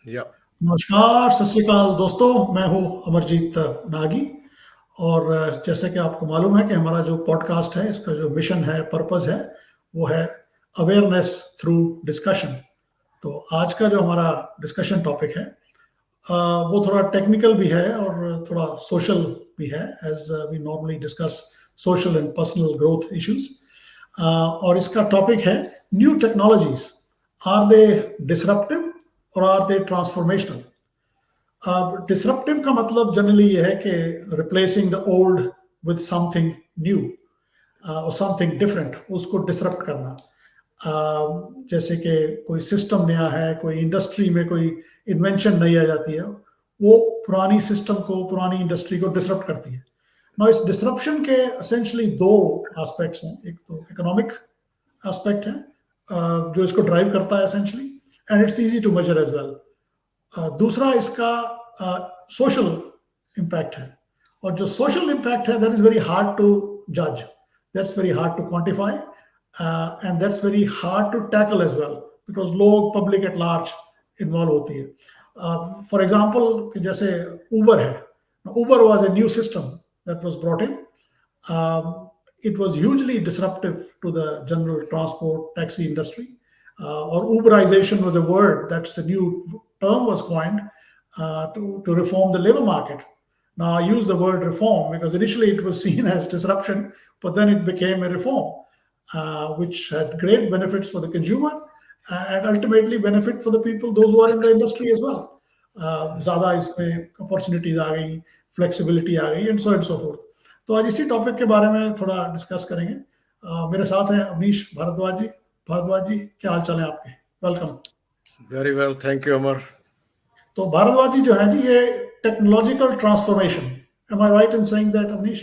या नमस्कार, सत श्री अकाल दोस्तों, मैं हूँ अमरजीत नागी। और जैसे कि आपको मालूम है कि हमारा जो पॉडकास्ट है, इसका जो मिशन है, पर्पस है, वो है अवेयरनेस थ्रू डिस्कशन। तो आज का जो हमारा डिस्कशन टॉपिक है, वो थोड़ा टेक्निकल भी है और थोड़ा सोशल भी है, as we normally discuss social and personal growth issues. और इसका टॉपिक है new technologies, are they disruptive और आर दे ट्रांसफॉर्मेशनल। अब डिसरप्टिव का मतलब जनरली ये है कि replacing the old with something new और समथिंग डिफरेंट, उसको डिसरप्ट करना। जैसे कि कोई सिस्टम नया है, कोई इंडस्ट्री में कोई इन्वेंशन नई आ जाती है, वो पुरानी सिस्टम को, पुरानी इंडस्ट्री को डिसरप्ट करती है। ना इस डिसरप्शन के असेंशली दो एस्पेक्ट्स हैं। एक तो इकोनॉमिक एस्पेक्ट है, जो इसको ड्राइव करता है essentially, and it's easy to measure as well. दूसरा इसका सोशल इम्पैक्ट है, और जो सोशल इम्पैक्ट है that is very hard to जज, that's very hard to quantify, and that's very hard to tackle as well, because लोग, public at large involve होती है। फॉर एग्जाम्पल, जैसे ऊबर है, Uber was a new system that was brought in. It was hugely disruptive to the general transport taxi industry. Or Uberization was a word, that's a new term was coined to reform the labor market. Now, I use the word reform because initially it was seen as disruption, but then it became a reform, which had great benefits for the consumer and ultimately benefit for the people, those who are in the industry as well. ज़्यादा इसमें opportunities आ गई, flexibility आ गई, and so fourth. तो आज इसी topic के बारे में थोड़ा डिस्कस करेंगे। मेरे साथ हैं अवनीश भारद्वाज जी। भारद्वाज जी, क्या हाल चाल है आपके? Welcome. Very well, thank you Amar. तो भारद्वाज जी जो है जी, ये technological transformation, am I right in saying that Avneesh?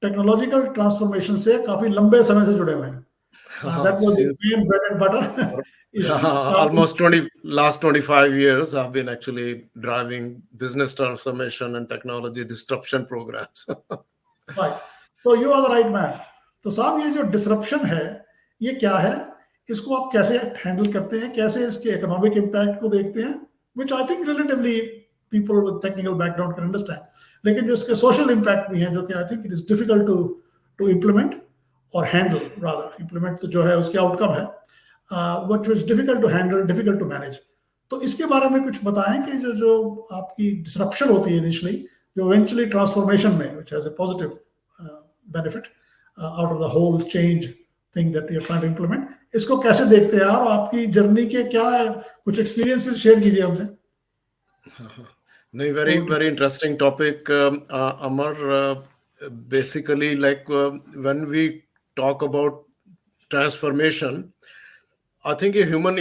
Technological transformation से काफी लंबे समय से जुड़े हुए हैं। That was the main bread and butter issue. Almost 20 last 25 years I've been actually driving business transformation and technology disruption programs. Right, तो you are the right man. तो साहब, ये जो डिसरप्शन है, ये क्या है? इसको आप कैसे हैंडल करते हैं? कैसे इसके इकोनॉमिक इम्पैक्ट को देखते हैं, which I think relatively people with technical background can understand. लेकिन जो इसके सोशल इम्पैक्ट भी हैं, जो कि I think it is difficult to implement और हैंडल, रादर इम्प्लीमेंट तो जो है उसके आउटकम है, but is difficult to handle, difficult to manage. तो इसके बारे में कुछ बताएं कि जो जो आपकी डिसरप्शन होती है इनिशियली, जो इवेंचुअली ट्रांसफॉर्मेशन में, which has a positive benefit out of the whole change thing that you're trying to implement, इसको कैसे देखते हैं? और आपकी जर्नी के क्या है, कुछ एक्सपीरियंसेस शेयर कीजिए हमसे। नहीं, very interesting topic, Amar. Basically, like when we talk about transformation, I think ये ह्यूमन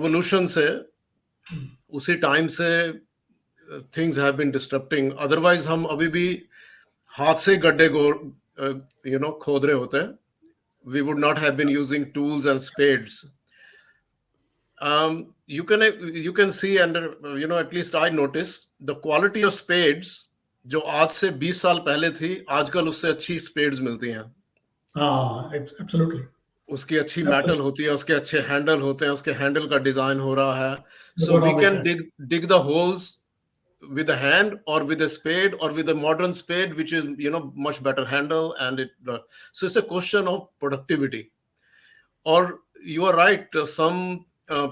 evolution से उसी टाइम से things have been disrupting. Otherwise हम अभी भी हाथ से गड्ढे खोद रहे होते हैं. We would not have been using tools and spades. You can see, and at least I notice the quality of spades जो आज से 20 साल पहले थी, आजकल उससे अच्छी spades मिलती हैं. हाँ, absolutely. उसकी अच्छी मेटल होती है, उसके अच्छे हैंडल होते हैं, उसके हैंडल का डिजाइन हो रहा है. So we can dig the holes with a hand or with a spade or with a modern spade, which is much better handle, and so it's a question of productivity. Or you are right, some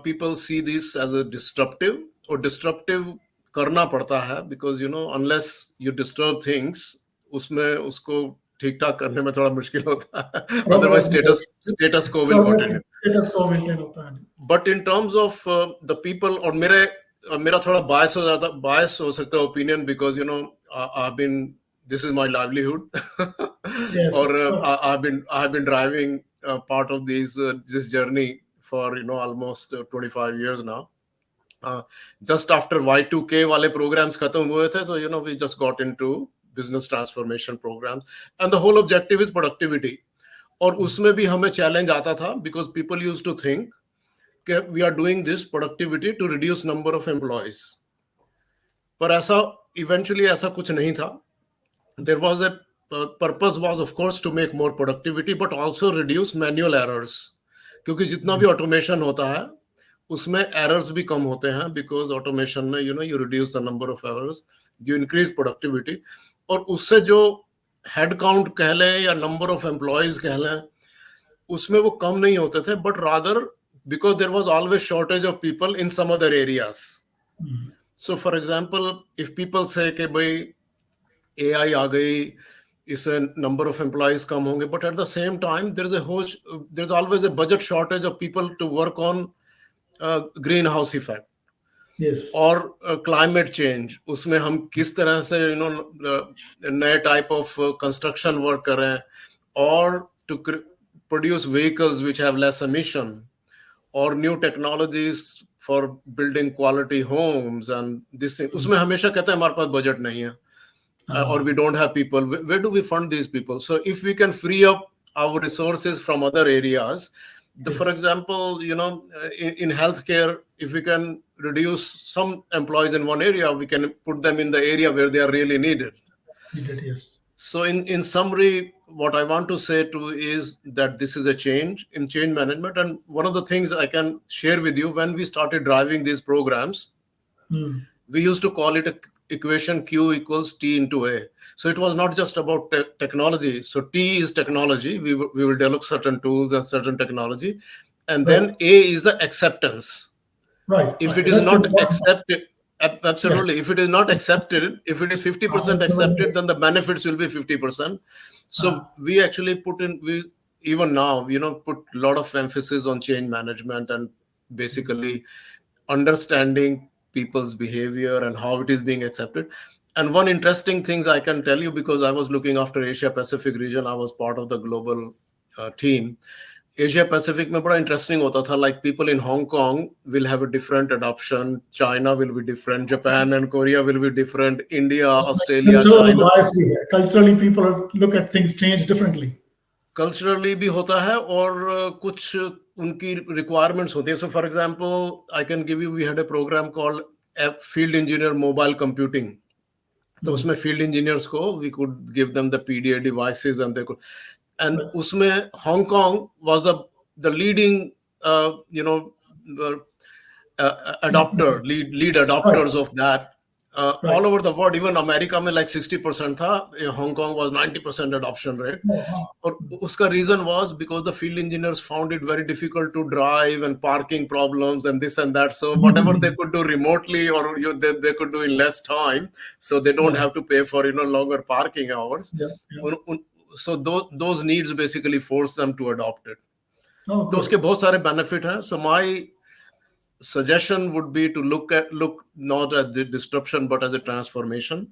people see this as a disruptive, or disruptive करना पड़ता है, because unless you disturb things, उसमें उसको ठीक ठाक करने में थोड़ा मुश्किल होता है. Otherwise status quo will continue. Status quo maintain होता है. But in terms of the people, और मेरा थोड़ा bias हो सकता है opinion, because I've been, this is my livelihood. Yes, और I've been driving part of this journey for almost 25 years now. Just after Y2K वाले programs खत्म हुए थे, so we just got into business transformation programs, and the whole objective is productivity. और उसमें भी हमें challenge आता था, because people used to think we are doing this productivity to reduce number of employees. पर ऐसा eventually ऐसा कुछ नहीं था. There was a purpose was of course to make more productivity, but also reduce manual errors. क्योंकि जितना भी automation होता है, उसमें एरर्स भी कम होते हैं, बिकॉज ऑटोमेशन में you reduce the number of errors, you increase productivity, और उससे जो हेड काउंट कह लें या नंबर ऑफ एम्प्लॉयज कह लें, उसमें वो कम नहीं होते थे, but rather because there was always shortage of people in some other areas. So for example if people say कि भाई एआई आ गई, इससे नंबर ऑफ एम्प्लॉयज कम होंगे, but at the same time there is always a budget shortage of people to work on green house effect और climate change. उसमें हम किस तरह से नए टाइप ऑफ कंस्ट्रक्शन वर्क करें, और to produce vehicles which have less emission, और new technologies for building quality homes and this thing. उसमें हमेशा कहते हैं हमारे पास बजट नहीं है, or we don't have people. Where do we fund these people? So if we can free up our resources from other areas, for example, in healthcare, if we can reduce some employees in one area, we can put them in the area where they are really needed. Yes. So in summary, what I want to say too is that this is a change in change management. And one of the things I can share with you, when we started driving these programs, we used to call it a equation Q equals T into A. So it was not just about technology. So T is technology. We will develop certain tools and certain technology. And then A is the acceptance. Right. If it is not accepted, absolutely. If it is not accepted, if it is 50% accepted, then the benefits will be 50%. So we actually even now, put a lot of emphasis on change management and basically understanding people's behavior and how it is being accepted. And one interesting thing I can tell you, because I was looking after Asia Pacific region, I was part of the global team. Asia Pacific में बड़ा interesting होता था, like people in Hong Kong will have a different adoption, China will be different, Japan and Korea will be different, India, Australia, China. Culturally people look at things change differently. Culturally भी होता है, और कुछ उनकी requirements होती है. So for example, I can give you, we had a program called Field Engineer Mobile Computing. तो उसमें field engineers को we could give them the PDA devices and they could, and उसमें Hong Kong was the leading lead adopters of that. All over the world, even America में like 60% था, Hong Kong was 90% adoption rate. और उसका reason was because the field engineers found it very difficult to drive and parking problems and this and that. So whatever they could do remotely, or they could do in less time, so they don't have to pay for longer parking hours. So those needs basically force them to adopt it. तो उसके बहुत सारे benefit हैं. So my suggestion would be to look not at the disruption but as a transformation,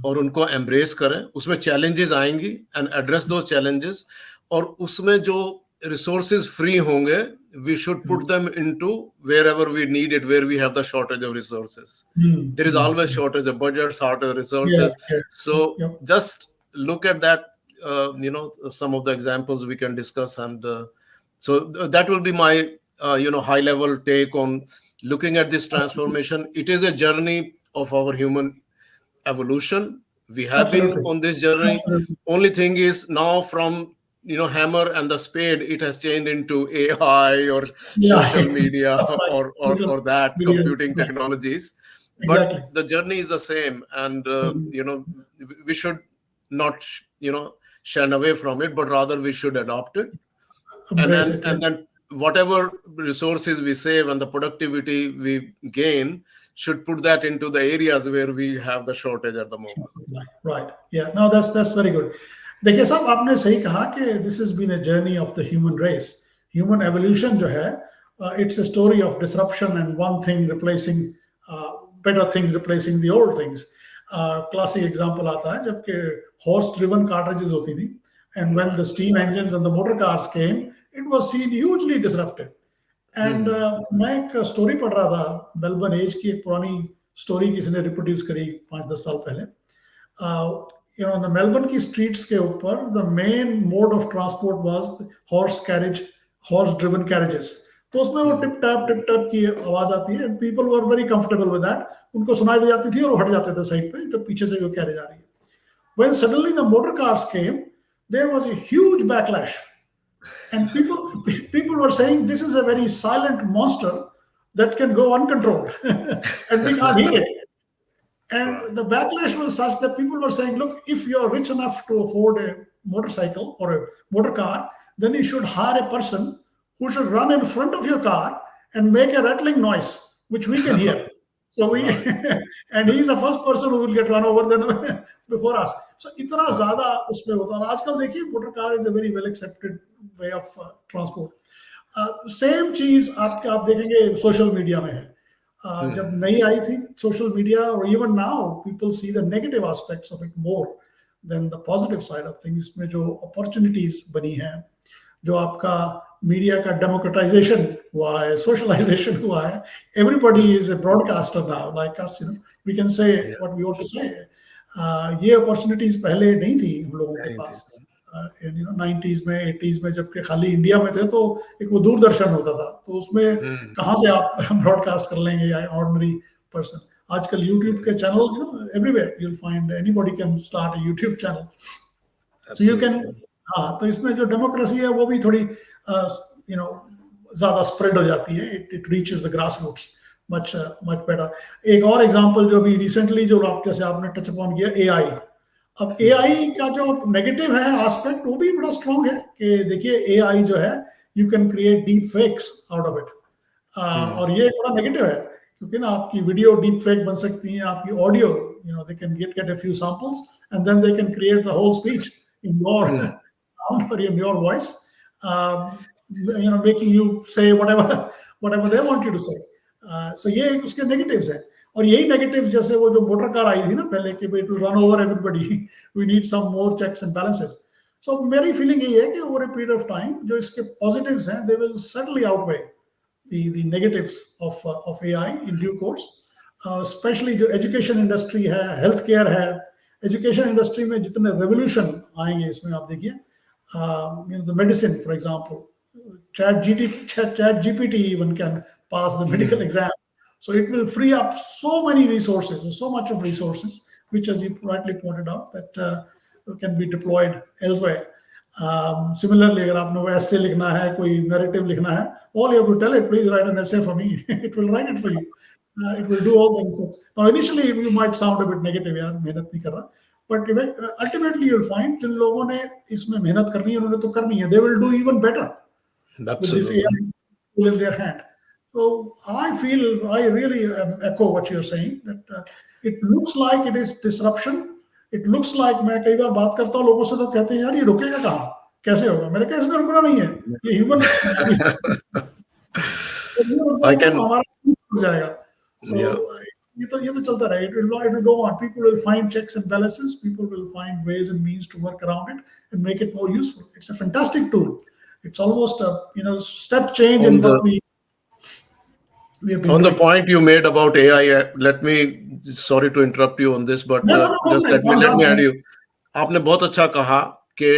और उनको embrace करें. उसमें challenges आएंगी and address those challenges, और उसमें जो resources free होंगे, we should put them into wherever we need it, where we have the shortage of resources. There is always shortage of budgets, shortage of resources. So just look at that, some of the examples we can discuss, and so that will be my high level take on looking at this transformation. It is a journey of our human evolution. We have been on this journey. Only thing is now from hammer and the spade, it has changed into AI or social media or that computing technologies. But the journey is the same, and we should not shun away from it, but rather we should adopt it. And then whatever resources we save and the productivity we gain, should put that into the areas where we have the shortage at the moment. Right. Yeah. No, that's very good. देखिए साहब, आपने सही कहा कि this has been a journey of the human race. Human evolution जो है, it's a story of disruption and one thing replacing better things replacing the old things. Classic example आता है जबकि horse-driven carriages होती थी, and when the steam engines and the motor cars came, it was seen hugely disruptive. And मैं एक story पढ़ रहा था, मेलबर्न एज की एक पुरानी स्टोरी किसी ने रिप्रोड्यूस करी 5-10 साल पहले. मेलबर्न की स्ट्रीट्स के ऊपर the main mode of transport was horse-driven carriages. तो उसमें वो टिप टैप की आवाज आती है, and people were very comfortable with that. उनको सुनाई दे जाती थी और वो हट जाते थे साइड पे जब पीछे से वो कैरेज आ रही है. When suddenly the motor cars came, there was a huge backlash. And people were saying this is a very silent monster that can go uncontrolled and we can't hear it. And the backlash was such that people were saying, look, if you're rich enough to afford a motorcycle or a motor car, then you should hire a person who should run in front of your car and make a rattling noise, which we can hear. So we, and he's the first person who will get run over than before us. So इतना ज़्यादा उसमें होता है. और आजकल देखिए, motor car is a very well accepted way of transport. Same चीज आप देखेंगे सोशल मीडिया में है. जब नई आई थी सोशल मीडिया, और even now people see the negative aspects of it more than the positive side of things. इसमें जो अपॉर्चुनिटीज बनी हैं, जो आपका मीडिया का डेमोक्रेटाइजेशन हुआ है, सोशलाइजेशन हुआ है, everybody is a broadcaster now like us, you know, we can say what we want to say. ये अपॉर्चुनिटीज पहले नहीं थी हम लोगों के पास. 90s में 80s में जबकि खाली इंडिया में थे तो एक वो दूरदर्शन होता था, तो उसमें कहाँ से आप ब्रॉडकास्ट कर लेंगे या ऑर्डिनरी पर्सन. आजकल यूट्यूब के channel everywhere you will find anybody can start a YouTube channel, so you can. हाँ, तो इसमें जो डेमोक्रेसी है वो भी थोड़ी ज्यादा स्प्रेड हो जाती है. It reaches the grass roots much better. एक और एग्जांपल जो भी रिसेंटली जो जैसे आपने टच अपॉन किया, एआई. अब एआई का जो नेगेटिव है एस्पेक्ट वो भी बड़ा स्ट्रॉन्ग है कि देखिए एआई जो है you can create deep fakes out of it. और ये बड़ा नेगेटिव है क्योंकि ना आपकी वीडियो डीप फेक बन सकती है, आपकी audio they can get a few samples and then they can create the whole speech in your sound और in your voice, making you say whatever they want you to say. So ये एक उसके negatives है. और यही negative जैसे वो जो मोटर कार आई थी ना पहले कि it will run over everybody, we need some more checks and balances. So मेरी फीलिंग यही है कि over a period of time जो इसके पॉजिटिव्स हैं they will certainly outweigh the negatives of AI in due course. Especially जो education industry है, health care है, एजुकेशन इंडस्ट्री में जितने रेवोल्यूशन आएंगे इसमें आप देखिए. The medicine for example, ChatGPT even can pass the medical exam. So it will free up so many resources, so much of resources, which as you rightly pointed out, that can be deployed elsewhere. Similarly, अगर आपने वो essay लिखना है, कोई narrative लिखना है, all you have to tell it, please write an essay for me. It will write it for you. It will do all the research. Now, initially, you might sound a bit negative, यार मेहनत नहीं कर रहा. But ultimately, you'll find जिन लोगों ने इसमें मेहनत करनी है, उन्होंने तो करनी है. They will do even better with this AI tool in their hand. So I really echo what you're saying, that it looks like it is disruption. It looks like, मैं कई बार बात करता हूँ लोगों से तो कहते हैं यार ये रुकेगा कहाँ, कैसे होगा. मैंने कहा इसने रुकना नहीं है, ये ह्यूमन हमारा रुक जाएगा. So ये तो चलता रहेगा. It will go on. People will find checks and balances. People will find ways and means to work around it and make it more useful. It's a fantastic tool. It's almost a step change in what we. On the point you made about AI, let me, sorry to interrupt you on this, but just let me add you. आपने बहुत अच्छा कहा कि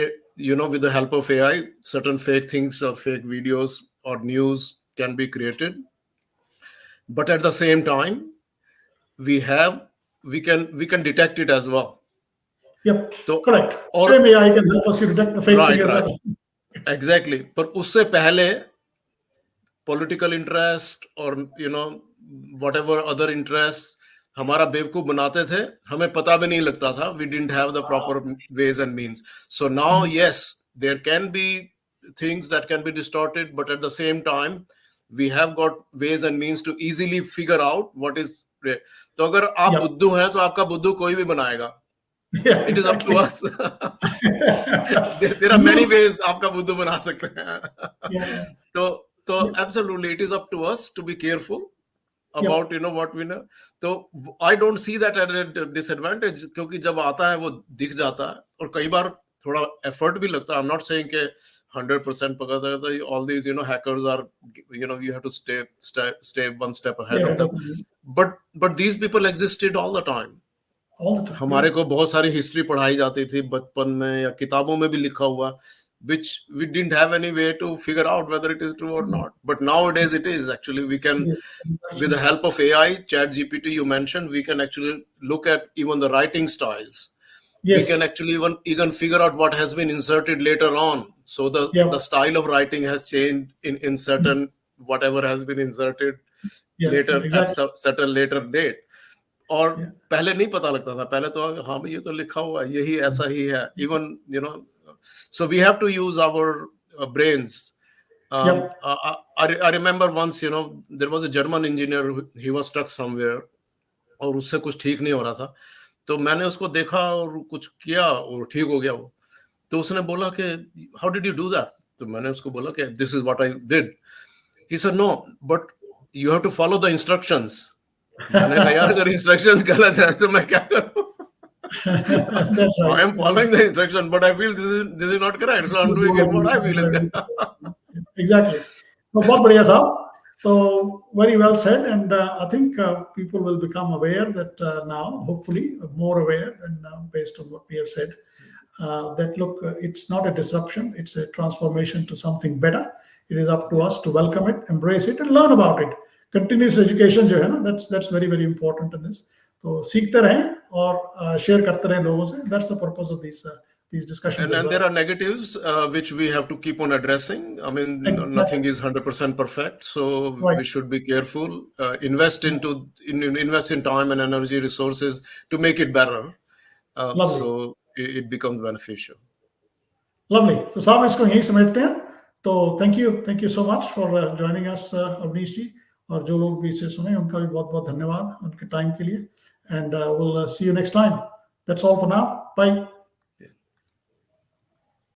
with the help of AI, certain fake things or fake videos or news can be created, but at the same time, we can detect it as well. Yep. So, correct. Same AI can help us to detect the fake thing as well. Exactly. पर उससे पहले political interest or whatever other interests हमारा बेवकूफ बनाते थे, हमें पता भी नहीं लगता था. We didn't have the proper ways and means. So now, yes, there can be things that can be distorted, but at the same time, we have got ways and means to easily figure out what is. तो अगर आप बुद्धू हैं तो आपका बुद्धू कोई भी बनाएगा. It is up to us. There are many ways आपका बुद्धू बना सकते हैं. So absolutely, it is up to us to be careful about what we know. So I don't see that as a disadvantage क्योंकि जब आता है वो दिख जाता है और कई बार थोड़ा effort भी लगता है. I'm not saying कि 100% पकड़ सकता है. All these hackers are you have to stay one step ahead of them. But these people existed all the time. हमारे को बहुत सारी हिस्ट्री पढ़ाई जाती थी बचपन में या किताबों में भी लिखा हुआ, which we didn't have any way to figure out whether it is true or not. But nowadays it is actually. We can, with the help of AI, Chat GPT you mentioned, we can actually look at even the writing styles. We can actually even figure out what has been inserted later on. So the style of writing has changed in certain whatever has been inserted Yeah, later exactly. at set a later date. और Yeah. पहले नहीं पता लगता था, पहले तो हाँ भाई ये तो लिखा हुआ है, यही ऐसा ही है. Even so we have to use our brains. Yep. I remember once, there was a German engineer, he was stuck somewhere और उससे कुछ ठीक नहीं हो रहा था, तो मैंने उसको देखा और कुछ किया और ठीक हो गया वो. तो उसने बोला कि how did you do that? तो मैंने उसको बोला कि this is what I did. He said no, but you have to follow the instructions. मैंने कहा यार अगर instructions गलत हैं तो मैं क्या करूं? That's right. I am following the instruction, but I feel this is not correct, so I'm doing it what I feel is correct. Exactly. तो बहुत बढ़िया साहब. So very well said, and I think people will become aware that now, hopefully, more aware, and based on what we have said, that look, it's not a disruption; it's a transformation to something better. It is up to us to welcome it, embrace it, and learn about it. Continuous education जो है ना, that's very very important in this. तो सीखते रहें और share करते रहें लोगों से. That's the purpose of these discussions. And there are negatives which we have to keep on addressing. I mean, Exactly. nothing is 100% perfect, so Right. we should be careful. Invest in time and energy resources to make it better, so it becomes beneficial. Lovely. So साहब इसको यहीं समेटते हैं. तो thank you so much for joining us, Awanish जी. और जो लोग भी इसे सुने उनका भी बहुत बहुत धन्यवाद उनके टाइम के लिए. And we'll see you next time. That's all for now. Bye.